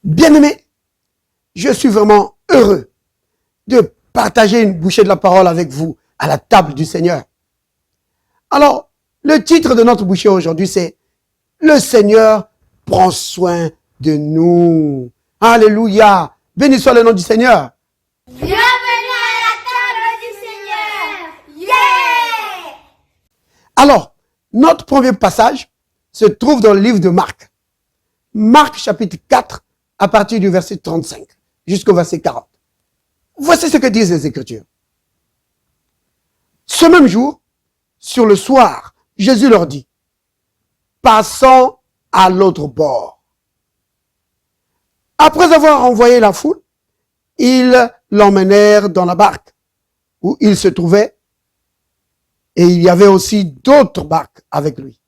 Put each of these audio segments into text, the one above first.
Bien-aimés, je suis vraiment heureux de partager une bouchée de la parole avec vous à la table du Seigneur. Alors, le titre de notre bouchée aujourd'hui, c'est « Le Seigneur prend soin de nous ». Alléluia. Béni soit le nom du Seigneur. Bienvenue à la table du Seigneur. Yeah! Alors, notre premier passage se trouve dans le livre de Marc. Marc chapitre 4, à partir du verset 35 jusqu'au verset 40. Voici ce que disent les Écritures. Ce même jour, sur le soir, Jésus leur dit, « Passons à l'autre bord. » Après avoir envoyé la foule, ils l'emmenèrent dans la barque où il se trouvait, et il y avait aussi d'autres barques avec lui.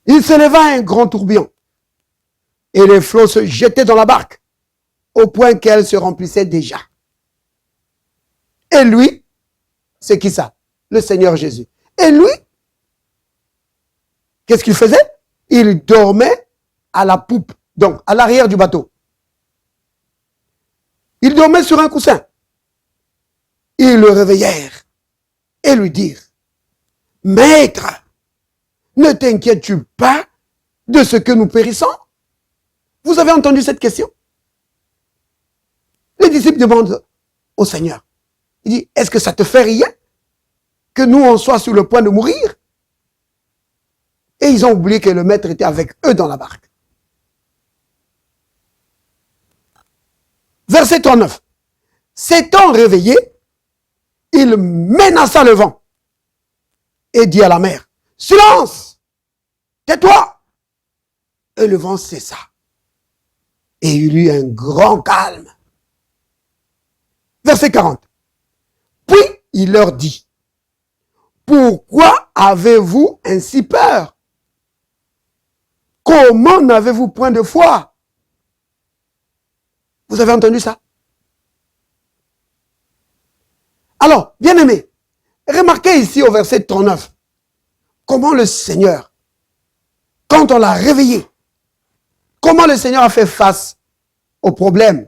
Il s'éleva un grand tourbillon, et les flots se jetaient dans la barque, au point qu'elle se remplissait déjà. Et lui, c'est qui ça? Le Seigneur Jésus. Et lui, qu'est-ce qu'il faisait? Il dormait à la poupe, donc à l'arrière du bateau. Il dormait sur un coussin. Ils le réveillèrent et lui dirent, « Maître, ne t'inquiètes-tu pas de ce que nous périssons ?» Vous avez entendu cette question? Les disciples demandent au Seigneur. Il dit, est-ce que ça te fait rien que nous on soit sur le point de mourir? Et ils ont oublié que le maître était avec eux dans la barque. Verset 39. S'étant réveillé, il menaça le vent et dit à la mer, « Silence! Tais-toi !» Et le vent cessa. Et il eut un grand calme. Verset 40. Puis il leur dit, « Pourquoi avez-vous ainsi peur? Comment n'avez-vous point de foi? » Vous avez entendu ça? Alors, bien-aimés, remarquez ici au verset 39, comment le Seigneur, quand on l'a réveillé, comment le Seigneur a fait face au problème.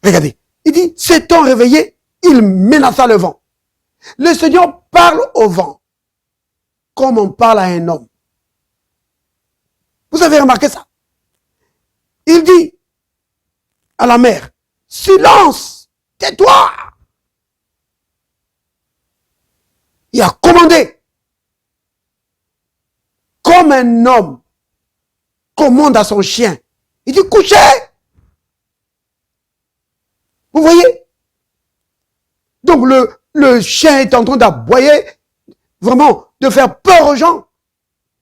Regardez, il dit, s'étant réveillé, il menaça le vent. Le Seigneur parle au vent, comme on parle à un homme. Vous avez remarqué ça? Il dit à la mer, silence, tais-toi. Il a commandé, comme un homme commande à son chien. Il dit, couchez. Vous voyez? Donc le chien est en train d'aboyer, vraiment, de faire peur aux gens.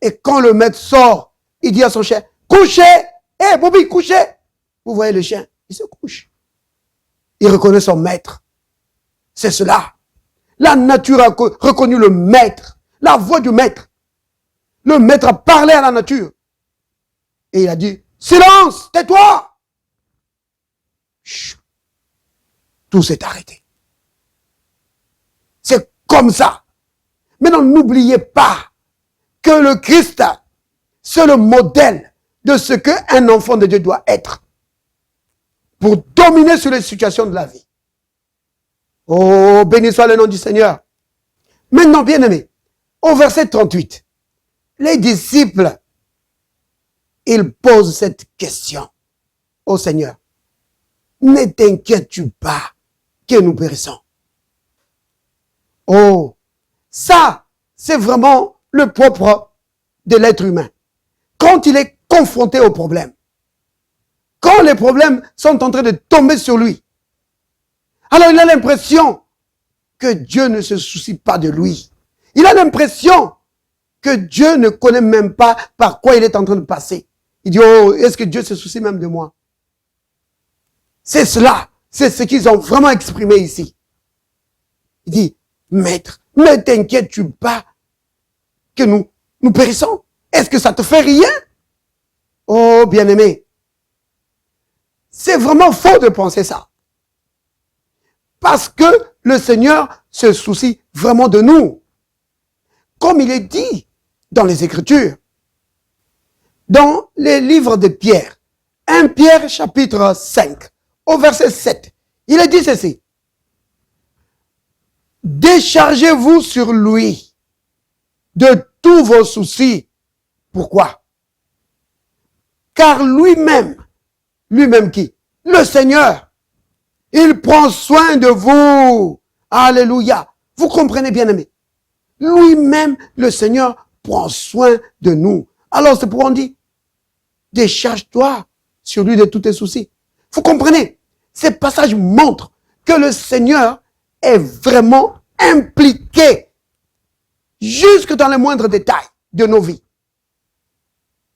Et quand le maître sort, il dit à son chien, couchez. Hé, Bobby, couchez. Vous voyez le chien, il se couche. Il reconnaît son maître. C'est cela. La nature a reconnu le maître, la voix du maître. Le maître a parlé à la nature. Et il a dit, silence, tais-toi. Tout s'est arrêté. C'est comme ça. Maintenant, n'oubliez pas que le Christ, c'est le modèle de ce qu'un enfant de Dieu doit être pour dominer sur les situations de la vie. Oh, béni soit le nom du Seigneur. Maintenant, bien-aimés, au verset 38, les disciples, ils posent cette question au Seigneur. Ne t'inquiètes-tu pas que nous périssons? Oh, ça, c'est vraiment le propre de l'être humain. Quand il est confronté aux problèmes, quand les problèmes sont en train de tomber sur lui, alors il a l'impression que Dieu ne se soucie pas de lui. Il a l'impression que Dieu ne connaît même pas par quoi il est en train de passer. Il dit, oh, est-ce que Dieu se soucie même de moi? C'est cela, c'est ce qu'ils ont vraiment exprimé ici. Il dit, maître, ne t'inquiètes-tu pas que nous périssons? Est-ce que ça te fait rien? Oh, bien-aimé, c'est vraiment faux de penser ça. Parce que le Seigneur se soucie vraiment de nous. Comme il est dit dans les Écritures, dans les livres de Pierre. 1 Pierre chapitre 5, au verset 7. Il est dit ceci. Déchargez-vous sur lui de tous vos soucis. Pourquoi? Car lui-même qui? Le Seigneur, il prend soin de vous. Alléluia. Vous comprenez, bien aimé? Lui-même, le Seigneur, prend soin de nous. Alors c'est pourquoi on dit, décharge-toi sur lui de tous tes soucis. Vous comprenez? Ces passages montrent que le Seigneur est vraiment impliqué jusque dans les moindres détails de nos vies.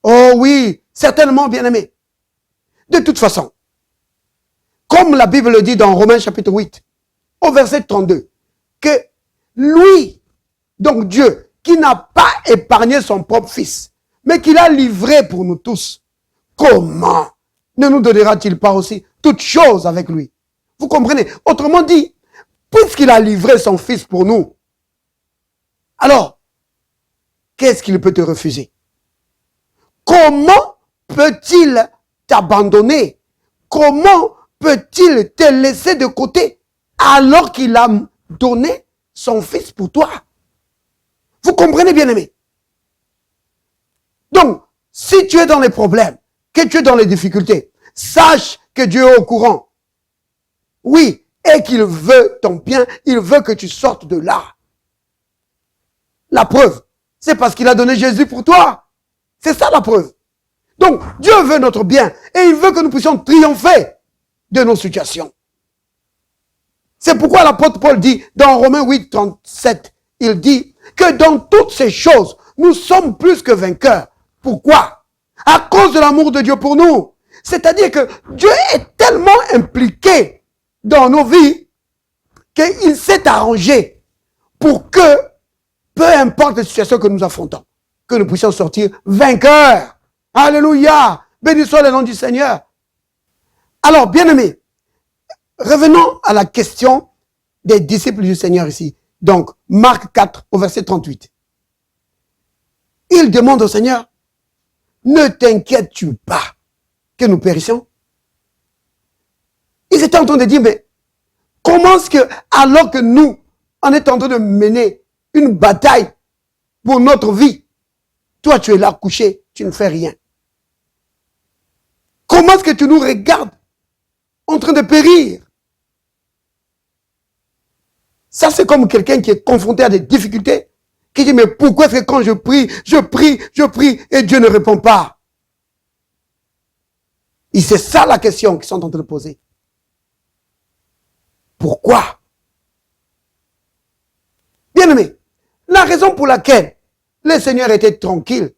Oh oui, certainement, bien aimé. De toute façon, comme la Bible le dit dans Romains chapitre 8, au verset 32, que lui, donc Dieu, qui n'a pas épargné son propre fils, mais qui l'a livré pour nous tous, comment ne nous donnera-t-il pas aussi toutes choses avec lui? Vous comprenez? Autrement dit, puisqu'il a livré son fils pour nous, alors, qu'est-ce qu'il peut te refuser? Comment peut-il t'abandonner? Comment peut-il te laisser de côté alors qu'il a donné son fils pour toi? Vous comprenez, bien aimé? Donc, si tu es dans les problèmes, que tu es dans les difficultés, sache que Dieu est au courant. Oui, et qu'il veut ton bien, il veut que tu sortes de là. La preuve, c'est parce qu'il a donné Jésus pour toi. C'est ça la preuve. Donc, Dieu veut notre bien et il veut que nous puissions triompher de nos situations. C'est pourquoi l'apôtre Paul dit dans Romains 8, 37, il dit que dans toutes ces choses, nous sommes plus que vainqueurs. Pourquoi? À cause de l'amour de Dieu pour nous. C'est-à-dire que Dieu est tellement impliqué dans nos vies qu'il s'est arrangé pour que, peu importe les situations que nous affrontons, que nous puissions sortir vainqueurs. Alléluia! Béni soit le nom du Seigneur. Alors, bien-aimés, revenons à la question des disciples du Seigneur ici. Donc, Marc 4, au verset 38. Il demande au Seigneur, ne t'inquiètes-tu pas que nous périssions? Ils étaient en train de dire, mais comment est-ce que, alors que nous, on est en train de mener une bataille pour notre vie, toi tu es là couché, tu ne fais rien. Comment est-ce que tu nous regardes en train de périr? Ça, c'est comme quelqu'un qui est confronté à des difficultés, qui dit, mais pourquoi est-ce que quand je prie, et Dieu ne répond pas? Et c'est ça la question qu'ils sont en train de poser. Pourquoi? Bien aimé, la raison pour laquelle le Seigneur était tranquille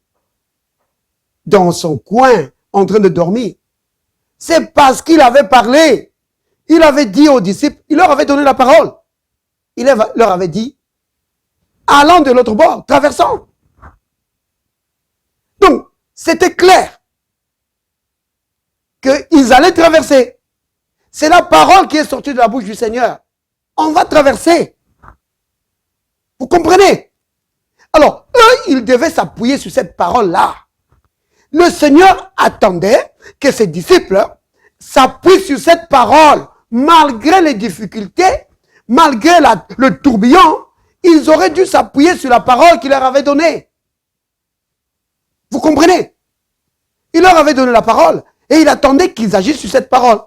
dans son coin, en train de dormir, c'est parce qu'il avait parlé. Il avait dit aux disciples, il leur avait donné la parole. Il leur avait dit, allons de l'autre bord, traversons. Donc, c'était clair qu'ils allaient traverser. C'est la parole qui est sortie de la bouche du Seigneur. On va traverser. Vous comprenez? Alors, eux, ils devaient s'appuyer sur cette parole-là. Le Seigneur attendait que ses disciples s'appuient sur cette parole. Malgré les difficultés, malgré le tourbillon, ils auraient dû s'appuyer sur la parole qu'il leur avait donnée. Vous comprenez? Il leur avait donné la parole et il attendait qu'ils agissent sur cette parole.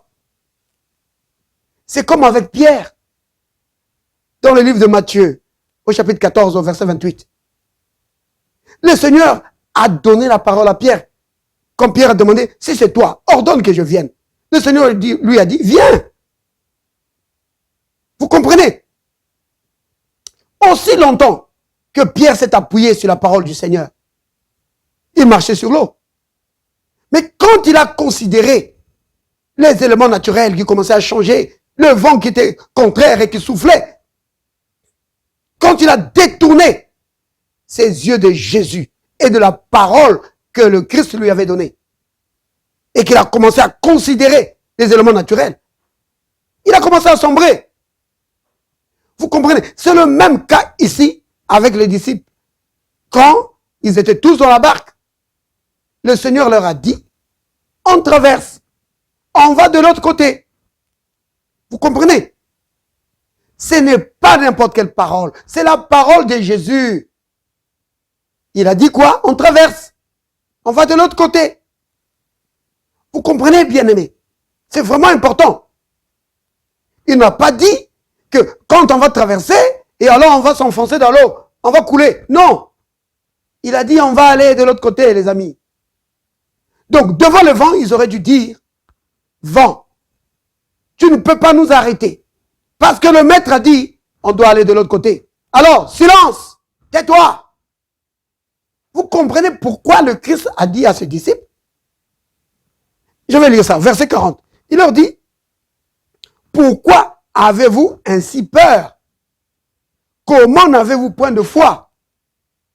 C'est comme avec Pierre. Dans le livre de Matthieu, au chapitre 14, au verset 28. Le Seigneur a donné la parole à Pierre. Quand Pierre a demandé, si c'est toi, ordonne que je vienne. Le Seigneur lui a dit, viens. Vous comprenez? Aussi longtemps que Pierre s'est appuyé sur la parole du Seigneur, il marchait sur l'eau. Mais quand il a considéré les éléments naturels qui commençaient à changer, le vent qui était contraire et qui soufflait, quand il a détourné ses yeux de Jésus et de la parole que le Christ lui avait donnée, et qu'il a commencé à considérer les éléments naturels, il a commencé à sombrer. Vous comprenez? C'est le même cas ici avec les disciples. Quand ils étaient tous dans la barque, le Seigneur leur a dit, on traverse, on va de l'autre côté. Vous comprenez? Ce n'est pas n'importe quelle parole, c'est la parole de Jésus. Il a dit quoi? On traverse, on va de l'autre côté. Vous comprenez, bien-aimés? C'est vraiment important. Il n'a pas dit que quand on va traverser, et alors on va s'enfoncer dans l'eau, on va couler. Non. Il a dit on va aller de l'autre côté, les amis. Donc, devant le vent, ils auraient dû dire, vent, tu ne peux pas nous arrêter. Parce que le maître a dit, on doit aller de l'autre côté. Alors, silence, tais-toi. Vous comprenez pourquoi le Christ a dit à ses disciples? Je vais lire ça, verset 40. Il leur dit, pourquoi avez-vous ainsi peur? Comment n'avez-vous point de foi?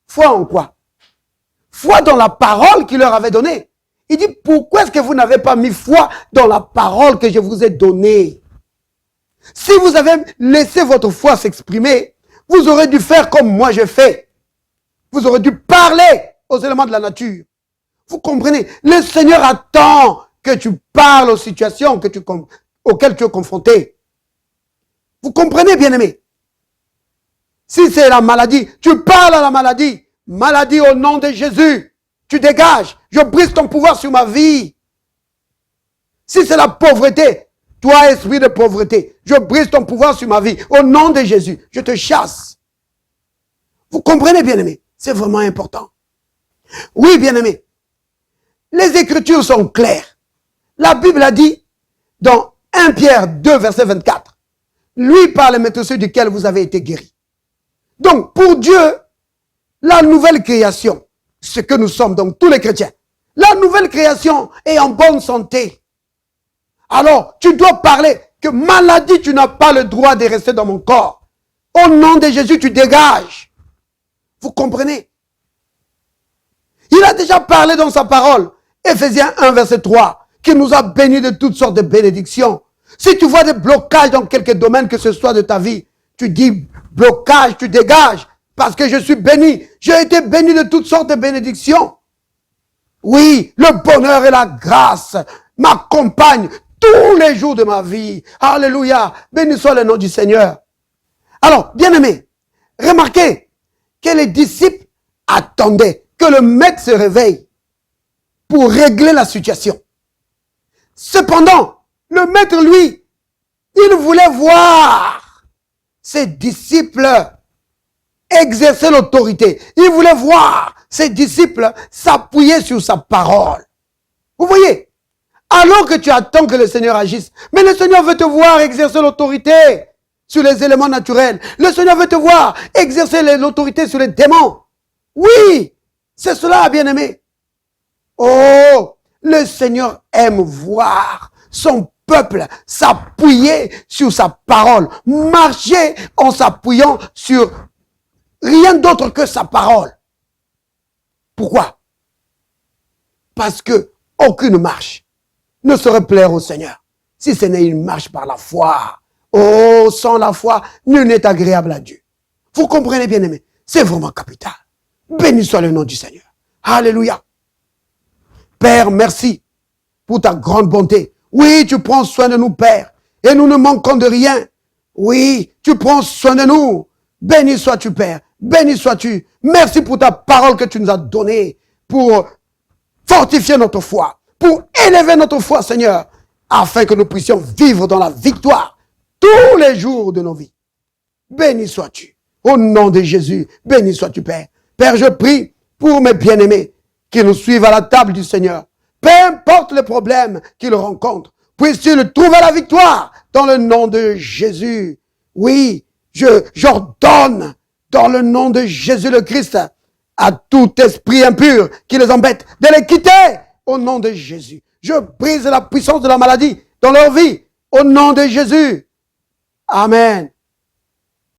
Foi en quoi? Foi dans la parole qu'il leur avait donnée. Il dit, pourquoi est-ce que vous n'avez pas mis foi dans la parole que je vous ai donnée? Si vous avez laissé votre foi s'exprimer, vous aurez dû faire comme moi j'ai fait. Vous aurez dû parler aux éléments de la nature. Vous comprenez? Le Seigneur attend que tu parles aux situations auxquelles tu es confronté. Vous comprenez, bien-aimé? Si c'est la maladie, tu parles à la maladie. Maladie au nom de Jésus. Tu dégages. Je brise ton pouvoir sur ma vie. Si c'est la pauvreté, toi, esprit de pauvreté, je brise ton pouvoir sur ma vie. Au nom de Jésus, je te chasse. Vous comprenez, bien-aimé? C'est vraiment important. Oui, bien-aimé. Les Écritures sont claires. La Bible a dit, dans 1 Pierre 2, verset 24, lui par le maître duquel vous avez été guéris. Donc, pour Dieu, la nouvelle création, ce que nous sommes, donc tous les chrétiens, la nouvelle création est en bonne santé. Alors, tu dois parler que maladie, tu n'as pas le droit de rester dans mon corps. Au nom de Jésus, tu dégages. Vous comprenez? Il a déjà parlé dans sa parole, Ephésiens 1, verset 3, qui nous a bénis de toutes sortes de bénédictions. Si tu vois des blocages dans quelques domaines que ce soit de ta vie, tu dis blocage, tu dégages, parce que je suis béni. J'ai été béni de toutes sortes de bénédictions. Oui, le bonheur et la grâce m'accompagnent tous les jours de ma vie. Alléluia, béni soit le nom du Seigneur. Alors, bien-aimés, remarquez que les disciples attendaient que le maître se réveille pour régler la situation. Cependant, le maître, lui, il voulait voir ses disciples exercer l'autorité. Il voulait voir ses disciples s'appuyer sur sa parole. Vous voyez? Alors que tu attends que le Seigneur agisse, mais le Seigneur veut te voir exercer l'autorité sur les éléments naturels. Le Seigneur veut te voir exercer l'autorité sur les démons. Oui, c'est cela, bien-aimé. Oh, le Seigneur aime voir son peuple s'appuyer sur sa parole, marcher en s'appuyant sur rien d'autre que sa parole. Pourquoi? Parce que aucune marche ne saurait plaire au Seigneur si ce n'est une marche par la foi. Oh, sans la foi, nul n'est agréable à Dieu. Vous comprenez, bien aimé? C'est vraiment capital. Béni soit le nom du Seigneur. Alléluia. Père, merci pour ta grande bonté. Oui, tu prends soin de nous, Père, et nous ne manquons de rien. Oui, tu prends soin de nous. Béni sois-tu, Père. Béni sois-tu. Merci pour ta parole que tu nous as donnée pour fortifier notre foi, pour élever notre foi, Seigneur, afin que nous puissions vivre dans la victoire tous les jours de nos vies. Béni sois-tu. Au nom de Jésus, béni sois-tu, Père. Père, je prie pour mes bien-aimés qui nous suivent à la table du Seigneur. Peu importe les problèmes qu'ils rencontrent, puissent-ils trouver la victoire dans le nom de Jésus. Oui, j'ordonne dans le nom de Jésus le Christ à tout esprit impur qui les embête de les quitter au nom de Jésus. Je brise la puissance de la maladie dans leur vie au nom de Jésus. Amen.